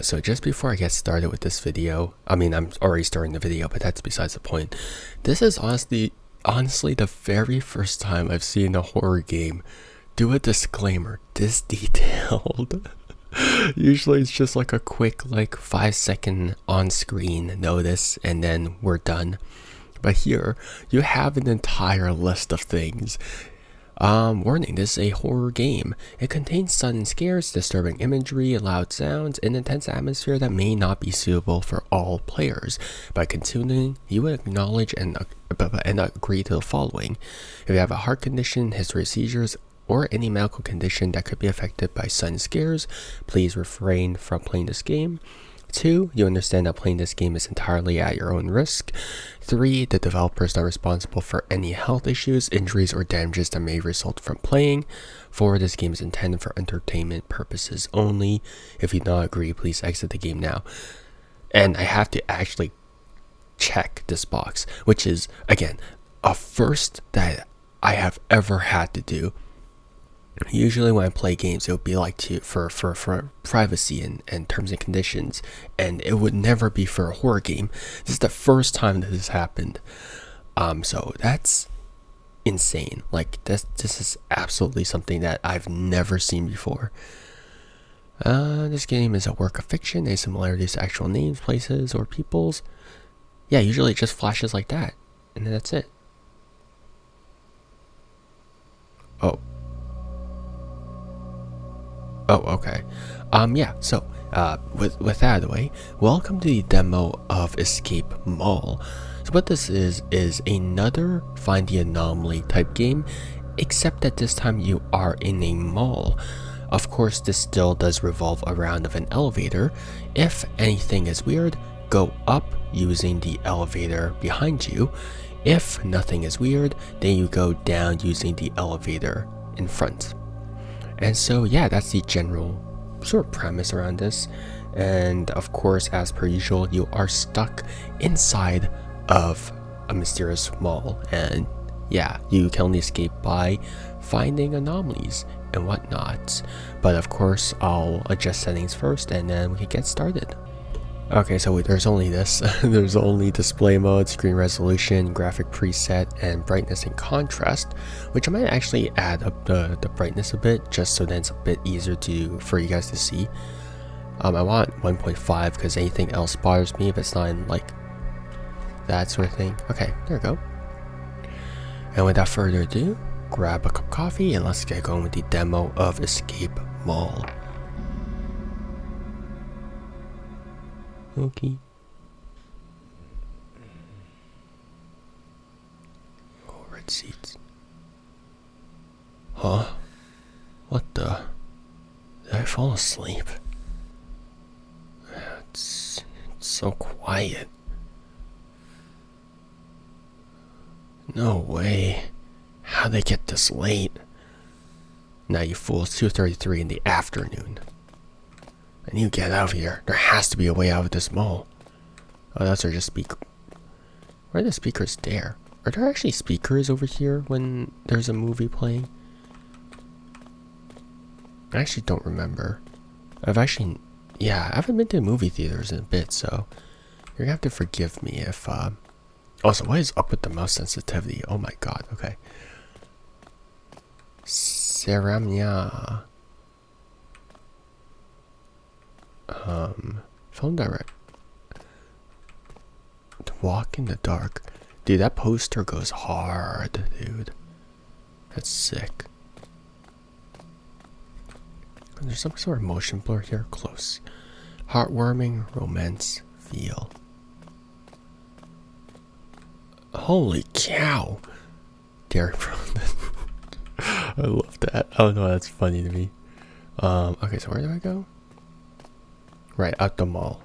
So just before I get started with this video, I mean, I'm already starting the video, but that's besides the point. This is honestly the very first time I've seen a horror game do a disclaimer this detailed. Usually it's just like a quick, like 5-second on-screen notice and then we're done. But here, you have an entire list of things. Warning, this is a horror game. It contains sudden scares, disturbing imagery, loud sounds, and intense atmosphere that may not be suitable for all players. By continuing, you will acknowledge and agree to the following. If you have a heart condition, history of seizures, or any medical condition that could be affected by sudden scares, please refrain from playing this game. 2. You understand that playing this game is entirely at your own risk. 3. The developer is not responsible for any health issues, injuries, or damages that may result from playing. 4. This game is intended for entertainment purposes only. If you do not agree, please exit the game now. And I have to actually check this box, which is, again, a first that I have ever had to do. Usually when I play games, it would be like for privacy and terms and conditions, and it would never be for a horror game. This is the first time that this happened. So that's insane. Like this is absolutely something that I've never seen before. This game is a work of fiction. Any similarities to actual names, places, or peoples? Yeah, usually it just flashes like that, and then that's it. Oh, okay. Yeah, so, with that out of the way, welcome to the demo of Escape Mall. So what this is another Find the Anomaly type game, except that this time you are in a mall. Of course, this still does revolve around of an elevator. If anything is weird, go up using the elevator behind you. If nothing is weird, then you go down using the elevator in front. And so yeah, that's the general sort of premise around this. And of course, as per usual, you are stuck inside of a mysterious mall, and yeah, you can only escape by finding anomalies and whatnot. But of course, I'll adjust settings first and then we can get started. Okay, so there's only this. There's only display mode, screen resolution, graphic preset, and brightness and contrast, which I might actually add up the brightness a bit, just so that it's a bit easier for you guys to see. I want 1.5 because anything else bothers me if it's not in like that sort of thing. Okay, there we go. And without further ado, grab a cup of coffee and let's get going with the demo of Escape Mall. Okay. Oh, red seats. Huh? What the? Did I fall asleep? It's so quiet. No way. How'd they get this late? Now you fools, 2:33 in the afternoon. I need to get out of here. There has to be a way out of this mall. Oh, that's our just speaker. Where are the speakers there? Are there actually speakers over here when there's a movie playing? I actually don't remember. I haven't been to movie theaters in a bit, so you're gonna have to forgive me if, also, what is up with the mouse sensitivity? Oh my god, okay. Seramya. Phone direct. To walk in the dark. Dude, that poster goes hard, dude. That's sick. There's some sort of motion blur here. Close. Heartwarming romance feel. Holy cow. Dairy Brown. I love that. Oh no, that's funny to me. Okay, so where do I go? Right, out the mall.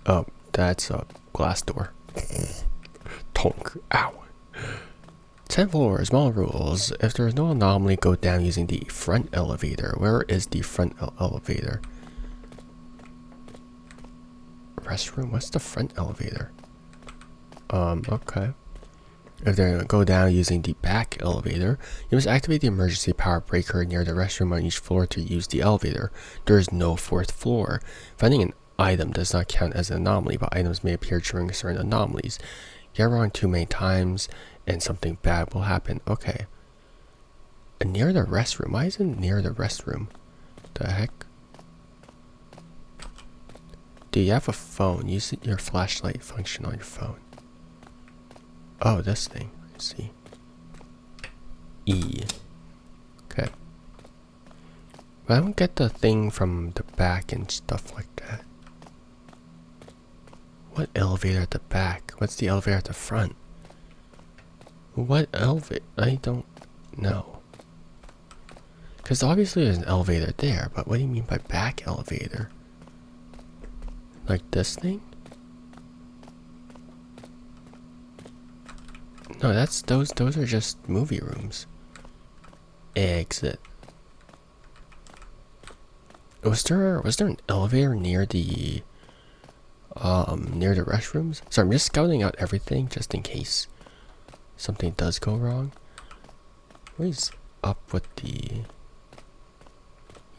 Oh, that's a glass door. Tonk. Ow. 10 floors, mall rules. If there is no anomaly, go down using the front elevator. Where is the front elevator? Restroom? What's the front elevator? Okay. If they're gonna go down using the back elevator, you must activate the emergency power breaker near the restroom on each floor to use the elevator. There is no fourth floor. Finding an item does not count as an anomaly, but items may appear during certain anomalies. Get wrong too many times and something bad will happen. Okay. Near the restroom? Why isn't it near the restroom? The heck? Do you have a phone? Use your flashlight function on your phone. Oh, this thing. I see. E. Okay. But I don't get the thing from the back and stuff like that. What elevator at the back? What's the elevator at the front? What elevator? I don't know. Because obviously there's an elevator there, but what do you mean by back elevator? Like this thing? No, those are just movie rooms. Exit. Was there an elevator near the restrooms? So I'm just scouting out everything just in case something does go wrong. What is up with the...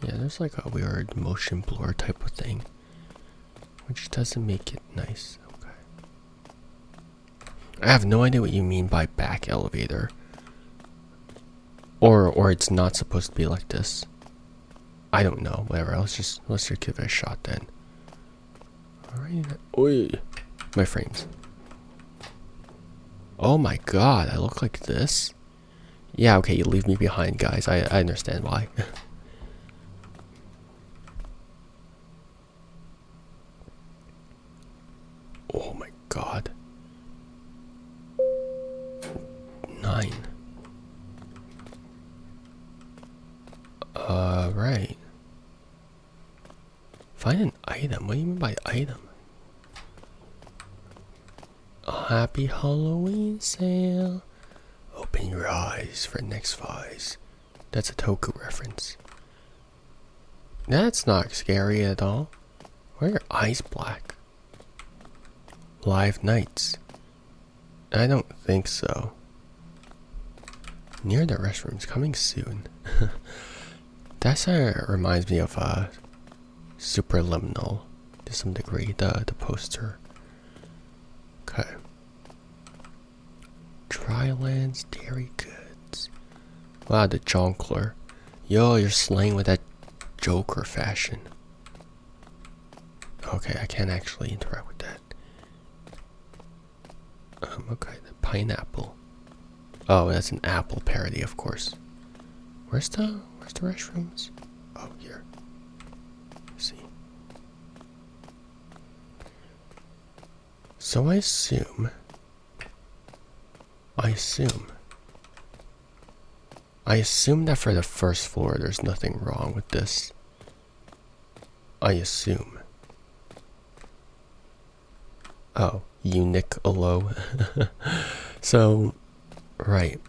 Yeah, there's like a weird motion blur type of thing, which doesn't make it nice. Okay. I have no idea what you mean by back elevator. Or it's not supposed to be like this. I don't know. Whatever. Let's just give it a shot then. Alright. Oi. My frames. Oh my god, I look like this? Yeah, okay, you leave me behind, guys. I understand why. Oh my god. 9. Right. Find an item. What do you mean by item? A happy Halloween sale. Open your eyes for next Fies. That's a Toku reference. That's not scary at all. Why are your eyes black? Live nights. I don't think so. Near the restrooms, coming soon. That reminds me of Superliminal to some degree, the poster. Okay. Drylands Dairy Goods. Wow, the Jonkler. Yo, you're slaying with that Joker fashion. Okay, I can't actually interact with that. Okay, the pineapple. Oh, that's an apple parody, of course. Where's the restrooms? Oh, here. Let's see. So I assume that for the first floor there's nothing wrong with this. I assume. Oh, Uniqlo. So, right.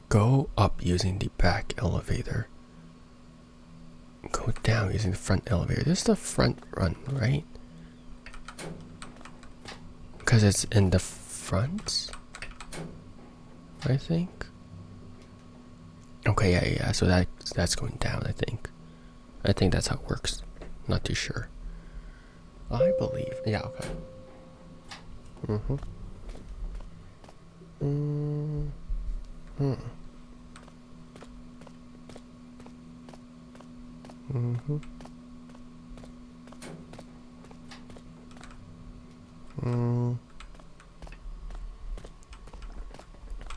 Go up using the back elevator. Go down using the front elevator. This is the front run, right? Because it's in the front, I think. Okay, yeah. So that's going down, I think. I think that's how it works. Not too sure. I believe. Yeah, okay. Mm-hmm. Mm-hmm. Mm-hmm. Mm.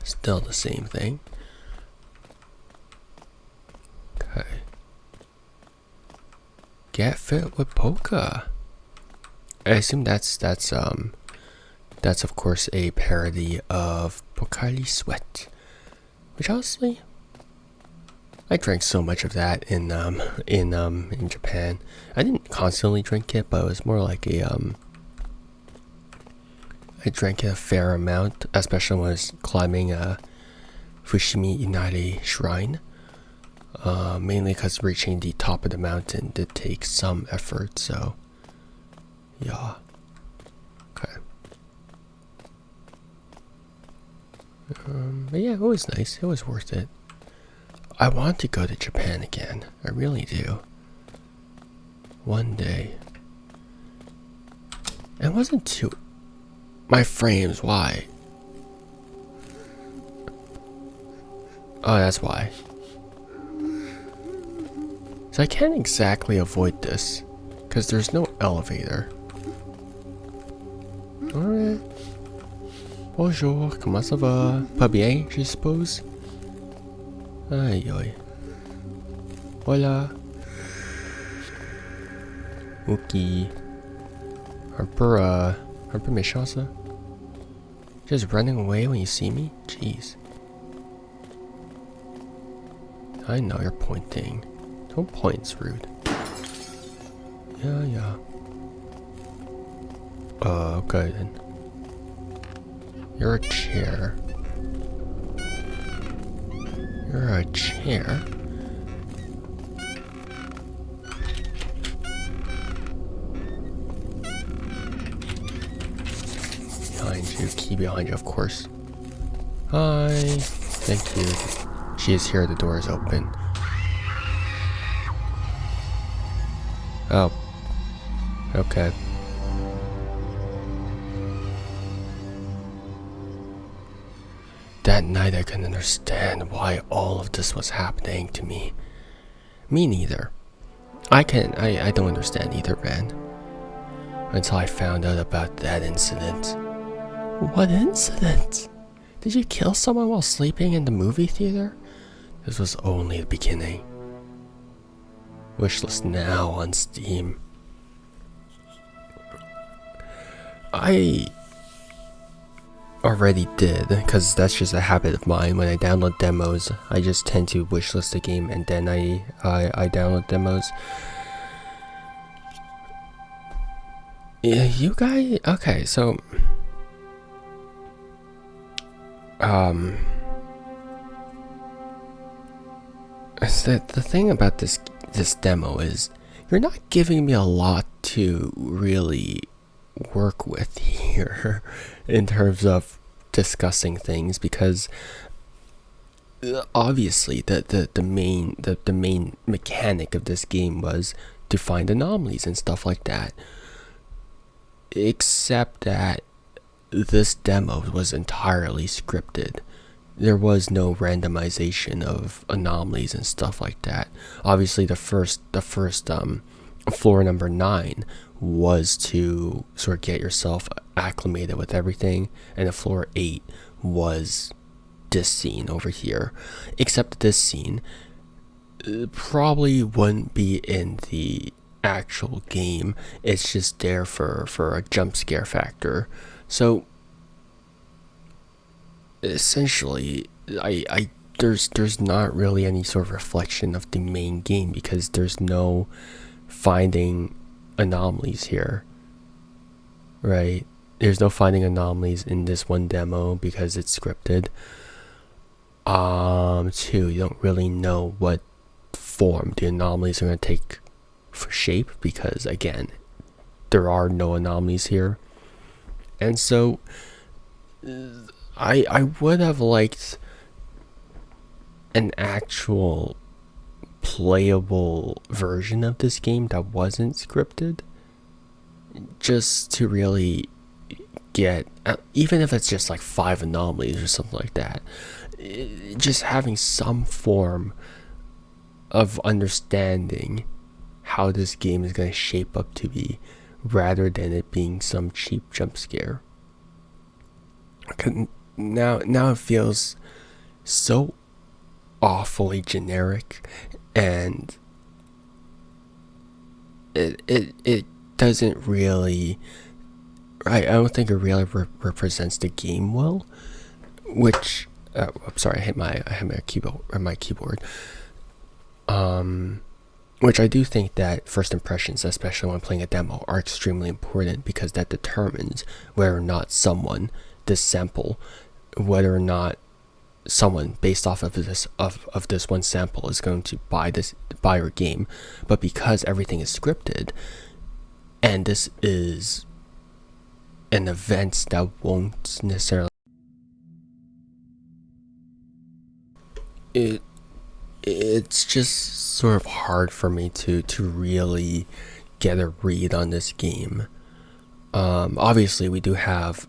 Still the same thing. Okay. Get fit with Polka. I assume that's of course a parody of Pocari Sweat, which honestly, I drank so much of that in Japan. I didn't constantly drink it, but it was more like I drank it a fair amount, especially when I was climbing Fushimi Inari Shrine. Mainly because reaching the top of the mountain did take some effort, so yeah. Okay. But yeah, it was nice. It was worth it. I want to go to Japan again. I really do. One day. It wasn't too... My frames, why? Oh, that's why. So I can't exactly avoid this, because there's no elevator. Alright. Bonjour, comment ça va? Pas bien, je suppose? Aïe aïe. Voilà. Ok. Un peu méchant ça. Just running away when you see me? Jeez. I know you're pointing. Don't point, it's rude. Yeah. Okay then. You're a chair. You're a chair? Behind you, key behind you, of course. Hi. Thank you. She is here, the door is open. Oh. Okay. That night I couldn't understand why all of this was happening to me. Me neither. I don't understand either, man. Until I found out about that incident. What incident? Did you kill someone while sleeping in the movie theater? This was only the beginning. Wishlist now on Steam. I already did, because that's just a habit of mine. When I download demos, I just tend to wishlist the game and then I download demos. Yeah, you guys, okay, so the thing about this demo is you're not giving me a lot to really work with here in terms of discussing things, because obviously the main mechanic of this game was to find anomalies and stuff like that, except that this demo was entirely scripted. There was no randomization of anomalies and stuff like that. Obviously the first floor number 9 was to sort of get yourself acclimated with everything, and the floor 8 was this scene over here, except this scene probably wouldn't be in the actual game. It's just there for a jump scare factor. So essentially there's not really any sort of reflection of the main game, because there's no finding anomalies here, right? There's no finding anomalies in this one demo because it's scripted. 2, you don't really know what form the anomalies are going to take for shape, because again, there are no anomalies here. And so I would have liked an actual playable version of this game that wasn't scripted, just to really get, even if it's just like 5 anomalies or something like that, just having some form of understanding how this game is going to shape up to be, rather than it being some cheap jump scare. Now it feels so awfully generic, and it doesn't really, I don't think it really represents the game well, which I'm sorry, I hit my keyboard. Which I do think that first impressions, especially when playing a demo, are extremely important, because that determines whether or not someone, this sample, whether or not someone based off of this one sample is going to buy your game. But because everything is scripted, and this is an event that won't necessarily it it's just sort of hard for me to really get a read on this game. Obviously, we do have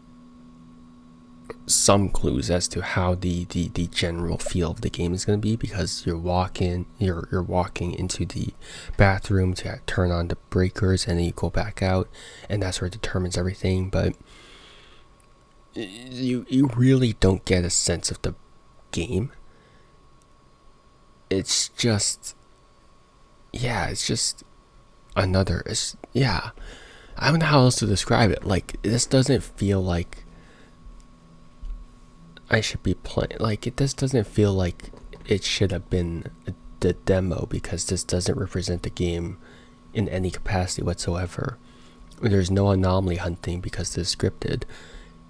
some clues as to how the general feel of the game is going to be, because you're walking into the bathroom to turn on the breakers, and then you go back out, and that's where it determines everything. But you really don't get a sense of the game. It's just another, I don't know how else to describe it. Like, this doesn't feel like I should be playing, like, it just doesn't feel like it should have been the demo, because this doesn't represent the game in any capacity whatsoever. There's no anomaly hunting because this is scripted,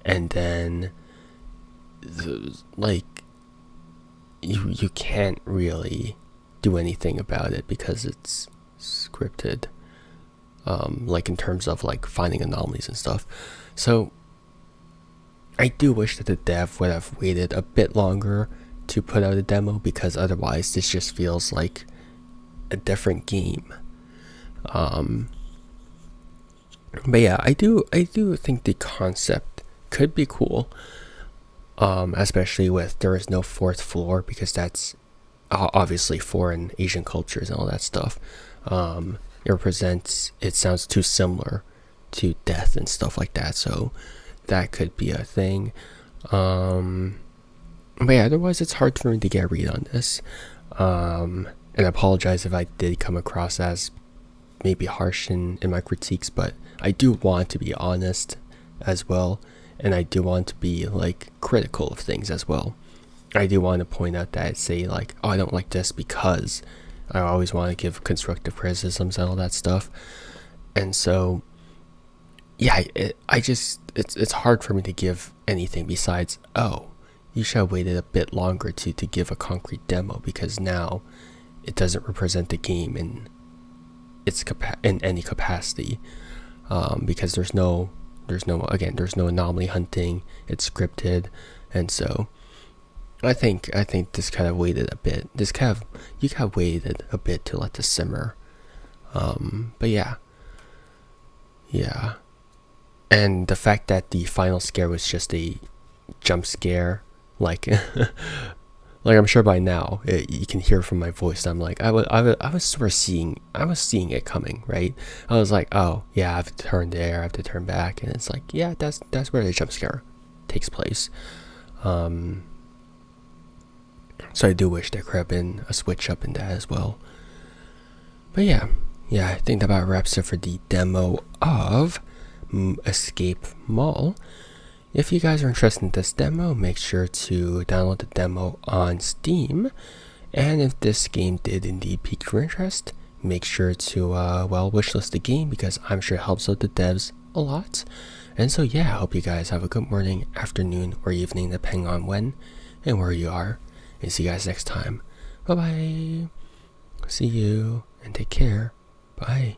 and then like you can't really do anything about it because it's scripted, like in terms of like finding anomalies and stuff. So I do wish that the dev would have waited a bit longer to put out a demo, because otherwise this just feels like a different game. But yeah, I do think the concept could be cool, especially with there is no fourth floor, because that's obviously foreign Asian cultures and all that stuff. It sounds too similar to death and stuff like that, so that could be a thing. But yeah, otherwise it's hard for me to get a read on this. And I apologize if I did come across as maybe harsh in my critiques, but I do want to be honest as well, and I do want to be like critical of things as well. I do want to point out that, say like, oh, I don't like this, because I always want to give constructive criticisms and all that stuff. And so yeah, it's hard for me to give anything besides, oh, you should have waited a bit longer to give a concrete demo, because now it doesn't represent the game in in any capacity, because there's no anomaly hunting. It's scripted, and so I think this kind of waited a bit. You kind of waited a bit to let this simmer. But yeah. And the fact that the final scare was just a jump scare, like, like I'm sure by now you can hear from my voice. I'm like, I was sort of seeing it coming, right? I was like, oh yeah, I have to turn there, I have to turn back, and it's like, yeah, that's where the jump scare takes place. So I do wish there could have been a switch up in that as well. But yeah, I think that about wraps it for the demo of Escape Mall. If you guys are interested in this demo, make sure to download the demo on Steam. And if this game did indeed pique your interest, make sure to wishlist the game, because I'm sure it helps out the devs a lot. And so yeah, I hope you guys have a good morning, afternoon, or evening, depending on when and where you are. And see you guys next time. Bye bye. See you and take care. Bye.